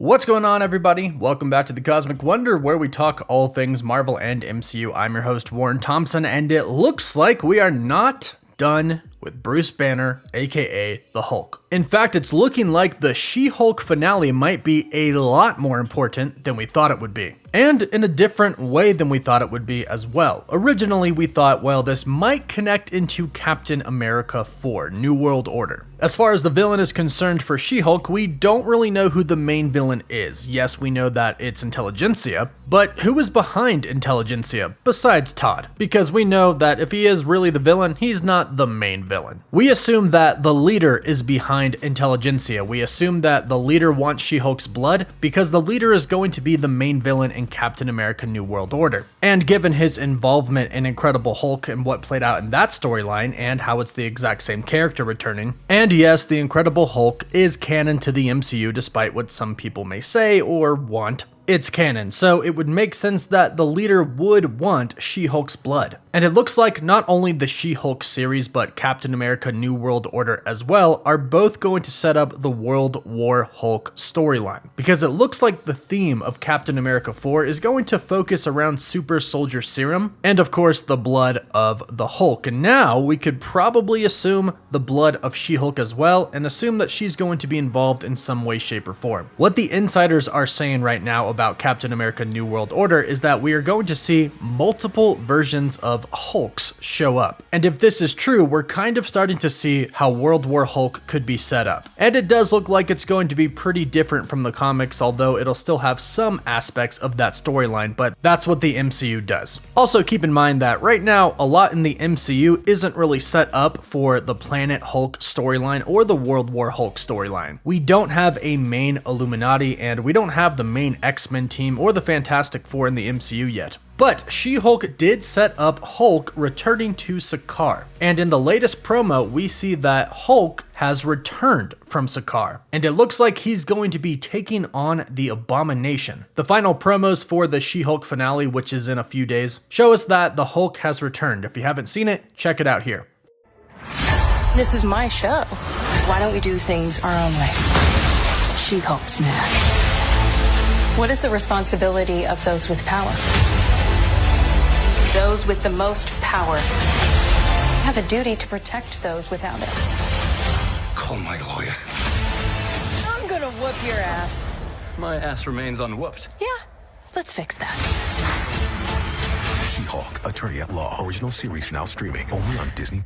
What's going on, everybody? Welcome back to the Cosmic Wonder, where we talk all things Marvel and MCU. I'm your host, Warren Thompson, and it looks like we are not done with Bruce Banner, aka the Hulk. In fact, it's looking like the She-Hulk finale might be a lot more important than we thought it would be. And in a different way than we thought it would be as well. Originally, we thought, well, this might connect into Captain America 4, New World Order. As far as the villain is concerned for She-Hulk, we don't really know who the main villain is. Yes, we know that it's Intelligentsia, but who is behind Intelligentsia besides Todd? Because we know that if he is really the villain, he's not the main villain. We assume that the leader is behind Intelligentsia. We assume that the leader wants She-Hulk's blood because the leader is going to be the main villain in Captain America New World Order. And given his involvement in Incredible Hulk and what played out in that storyline and how it's the exact same character returning, and yes, the Incredible Hulk is canon to the MCU despite what some people may say or want. It's canon, so it would make sense that the leader would want She-Hulk's blood. And it looks like not only the She-Hulk series, but Captain America New World Order as well are both going to set up the World War Hulk storyline. Because it looks like the theme of Captain America 4 is going to focus around Super Soldier Serum, and of course the blood of the Hulk. And now we could probably assume the blood of She-Hulk as well, and assume that she's going to be involved in some way, shape, or form. What the insiders are saying right now about Captain America New World Order is that we are going to see multiple versions of Hulks show up. And if this is true, we're kind of starting to see how World War Hulk could be set up. And it does look like it's going to be pretty different from the comics, although it'll still have some aspects of that storyline, but that's what the MCU does. Also keep in mind that right now, a lot in the MCU isn't really set up for the Planet Hulk storyline or the World War Hulk storyline. We don't have a main Illuminati, and we don't have the main X-Men team or the Fantastic Four in the MCU yet. But She-Hulk did set up Hulk returning to Sakaar. And in the latest promo, we see that Hulk has returned from Sakaar. And it looks like he's going to be taking on the Abomination. The final promos for the She-Hulk finale, which is in a few days, show us that the Hulk has returned. If you haven't seen it, check it out here. This is my show. Why don't we do things our own way? She-Hulk's mad. What is the responsibility of those with power? Those with the most power have a duty to protect those without it. Call my lawyer. I'm gonna whoop your ass. My ass remains unwhooped. Yeah, let's fix that. She-Hulk, Attorney at Law, original series now streaming only on Disney+.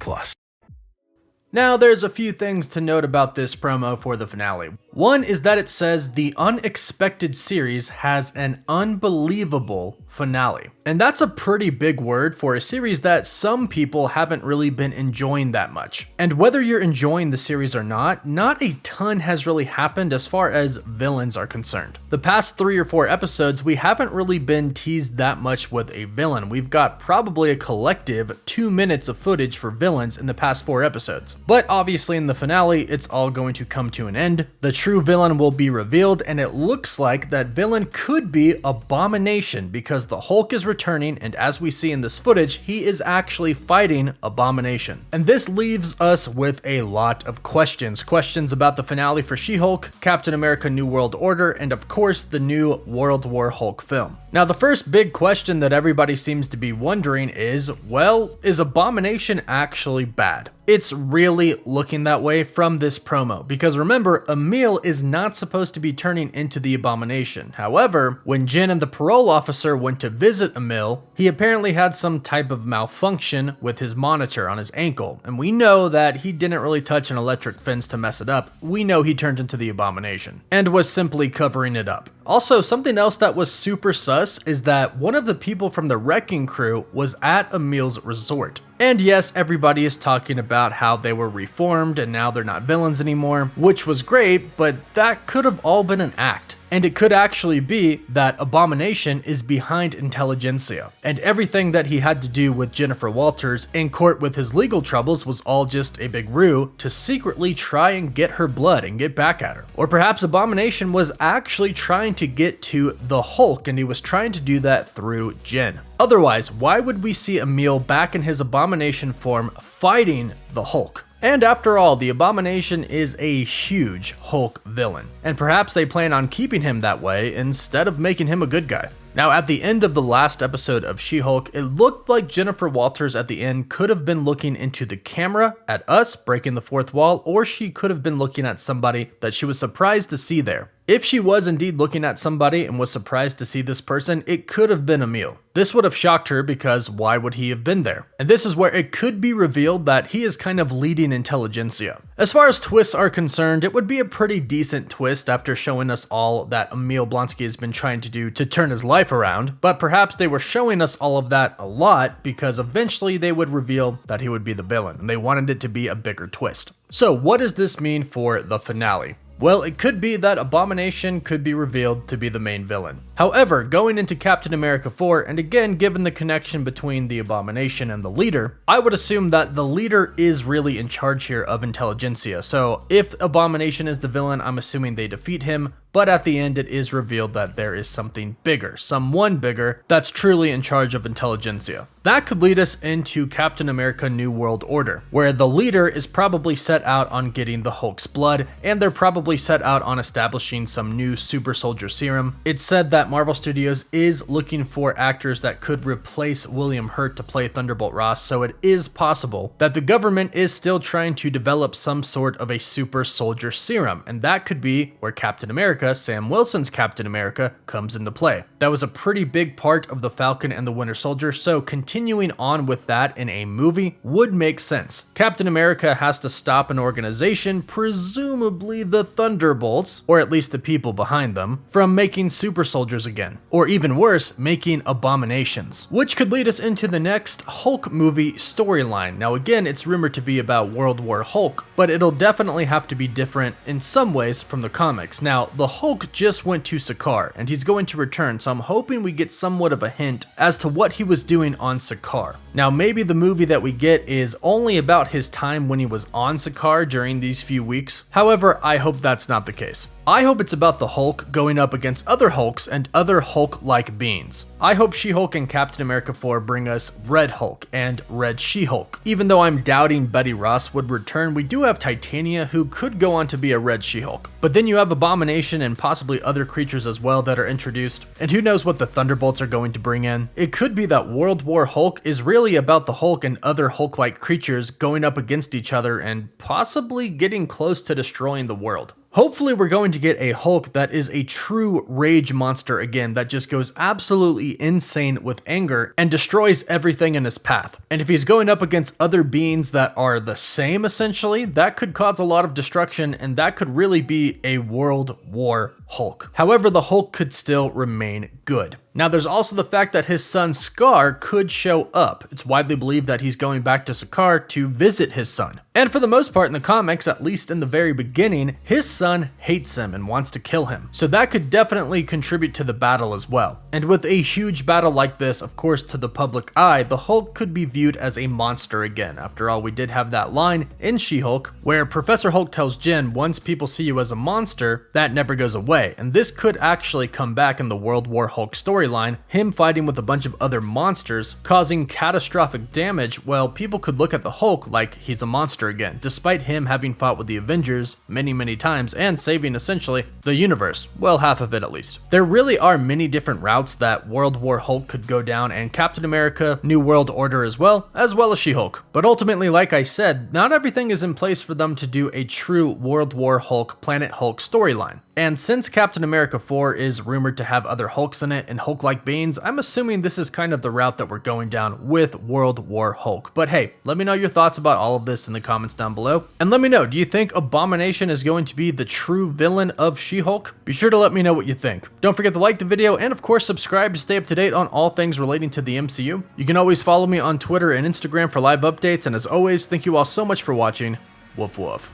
Now, there's a few things to note about this promo for the finale. One is that it says the unexpected series has an unbelievable finale. And that's a pretty big word for a series that some people haven't really been enjoying that much. And whether you're enjoying the series or not a ton has really happened as far as villains are concerned. The past 3 or 4 episodes, we haven't really been teased that much with a villain. We've got probably a collective 2 minutes of footage for villains in the past 4 episodes. But obviously in the finale, it's all going to come to an end. The true villain will be revealed, and it looks like that villain could be Abomination because the Hulk is returning, and as we see in this footage, he is actually fighting Abomination. And this leaves us with a lot of questions. Questions about the finale for She-Hulk, Captain America New World Order, and of course the new World War Hulk film. Now, the first big question that everybody seems to be wondering is, well, is Abomination actually bad? It's really looking that way from this promo, because remember, Emil is not supposed to be turning into the Abomination. However, when Jen and the parole officer went to visit Emil, he apparently had some type of malfunction with his monitor on his ankle, and we know that he didn't really touch an electric fence to mess it up. We know he turned into the Abomination, and was simply covering it up. Also, something else that was super sus is that one of the people from the wrecking crew was at Emil's resort. And yes, everybody is talking about how they were reformed and now they're not villains anymore, which was great, but that could have all been an act. And it could actually be that Abomination is behind Intelligentsia, and everything that he had to do with Jennifer Walters in court with his legal troubles was all just a big ruse to secretly try and get her blood and get back at her. Or perhaps Abomination was actually trying to get to the Hulk, and he was trying to do that through Jen. Otherwise, why would we see Emil back in his Abomination form fighting the Hulk? And after all, the Abomination is a huge Hulk villain, and perhaps they plan on keeping him that way instead of making him a good guy. Now, at the end of the last episode of She-Hulk, it looked like Jennifer Walters at the end could have been looking into the camera at us, breaking the fourth wall, or she could have been looking at somebody that she was surprised to see there. If she was indeed looking at somebody and was surprised to see this person, it could have been Emil. This would have shocked her because why would he have been there? And this is where it could be revealed that he is kind of leading intelligentsia. As far as twists are concerned, it would be a pretty decent twist after showing us all that Emil Blonsky has been trying to do to turn his life around, but perhaps they were showing us all of that a lot because eventually they would reveal that he would be the villain, and they wanted it to be a bigger twist. So what does this mean for the finale? Well, it could be that Abomination could be revealed to be the main villain. However, going into Captain America 4, and again given the connection between the Abomination and the leader, I would assume that the leader is really in charge here of intelligentsia. So if Abomination is the villain, I'm assuming they defeat him, but at the end it is revealed that there is something bigger, someone bigger, that's truly in charge of intelligentsia. That could lead us into Captain America New World Order, where the leader is probably set out on getting the Hulk's blood, and they're probably set out on establishing some new super soldier serum. It's said that Marvel Studios is looking for actors that could replace William Hurt to play Thunderbolt Ross, so it is possible that the government is still trying to develop some sort of a super soldier serum, and that could be where Captain America, Sam Wilson's Captain America, comes into play. That was a pretty big part of the Falcon and the Winter Soldier, so continuing on with that in a movie would make sense. Captain America has to stop an organization, presumably the Thunderbolts, or at least the people behind them, from making super soldiers again. Or even worse, making abominations. Which could lead us into the next Hulk movie storyline. Now again, it's rumored to be about World War Hulk, but it'll definitely have to be different in some ways from the comics. Now, the Hulk just went to Sakaar, and he's going to return, so I'm hoping we get somewhat of a hint as to what he was doing on Sakaar. Now, maybe the movie that we get is only about his time when he was on Sakaar during these few weeks. However, I hope that's not the case. I hope it's about the Hulk going up against other Hulks and other Hulk-like beings. I hope She-Hulk and Captain America 4 bring us Red Hulk and Red She-Hulk. Even though I'm doubting Betty Ross would return, we do have Titania, who could go on to be a Red She-Hulk. But then you have Abomination and possibly other creatures as well that are introduced, and who knows what the Thunderbolts are going to bring in. It could be that World War Hulk is really about the Hulk and other Hulk-like creatures going up against each other and possibly getting close to destroying the world. Hopefully we're going to get a Hulk that is a true rage monster again, that just goes absolutely insane with anger and destroys everything in his path. And if he's going up against other beings that are the same essentially, that could cause a lot of destruction, and that could really be a World War Hulk. However, the Hulk could still remain good. Now, there's also the fact that his son Scar could show up. It's widely believed that he's going back to Sakaar to visit his son. And for the most part in the comics, at least in the very beginning, his son hates him and wants to kill him. So that could definitely contribute to the battle as well. And with a huge battle like this, of course, to the public eye, the Hulk could be viewed as a monster again. After all, we did have that line in She-Hulk where Professor Hulk tells Jen, once people see you as a monster, that never goes away. And this could actually come back in the World War Hulk storyline, him fighting with a bunch of other monsters, causing catastrophic damage. Well, people could look at the Hulk like he's a monster again, despite him having fought with the Avengers many times and saving essentially the universe. Well, half of it at least. There really are many different routes that World War Hulk could go down, and Captain America New World Order as well as She-Hulk. But ultimately, like I said, not everything is in place for them to do a true World War Hulk, Planet Hulk storyline. And since Captain America 4 is rumored to have other Hulks in it and Hulk-like beings, I'm assuming this is kind of the route that we're going down with World War Hulk. But hey, let me know your thoughts about all of this in the comments down below. And let me know, do you think Abomination is going to be the true villain of She-Hulk? Be sure to let me know what you think. Don't forget to like the video and of course subscribe to stay up to date on all things relating to the MCU. You can always follow me on Twitter and Instagram for live updates, and as always, thank you all so much for watching. Woof woof.